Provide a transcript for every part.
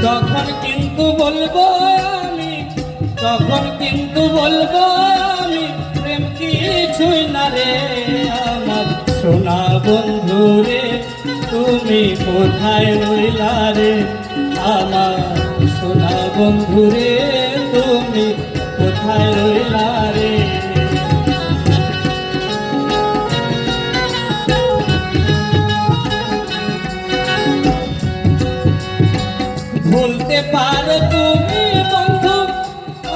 তখন কিন্তু বলবো আমি, তখন কিন্তু বলবো আমি, প্রেম কিছুই না রে আমার সোনা বন্ধু রে, তুমি কোথায় রইলা রে আমার সোনা বন্ধু রে, তুমি কোথায় রইলা রে। ভুলতে পারো তুমি বন্ধু,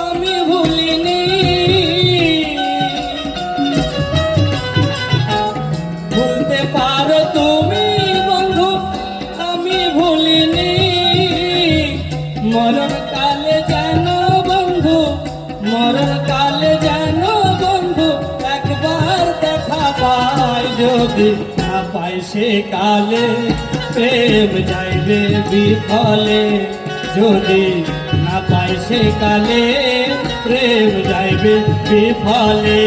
আমি ভুলিনি, ভুলতে পারো তুমি বন্ধু, আমি ভুলিনি, মরণ কালে যেন বন্ধু, মরণ কালে যেন বন্ধু একবার দেখা পাই, যদি না পাই সে কালে প্রেম যাইবে বিফলে, যদি না পাই সে কালে প্রেম যাইবে বিফলে।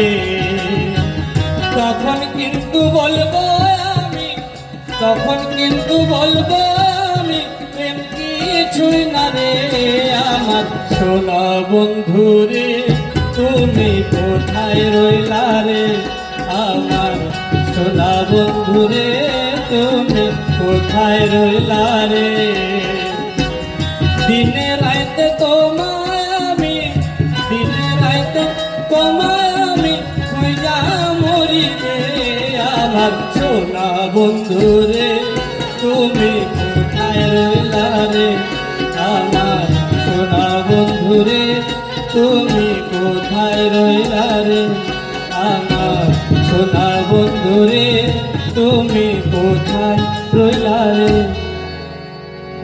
তখন কিন্তু বলবো আমি, তখন কিন্তু বলবো আমি, প্রেম কিছুই না রে আমার সোনা বন্ধু রে, তুমি কোথায় রইলা রে আমার সোনা বন্ধু রে, তুমি কোথায় রইলা রে। দিনে রাইতে তোমায় আমি, দিনে রাইতে তোমায় আমি খুঁজা মরি রে আমার সোনা বন্ধু রে, তুমি কোথায় রইলা রে আমার সোনা বন্ধু রে, তুমি কোথায় রইলা রে আমার সোনা বন্ধু রে, তুমি কোথায় রইলা রে।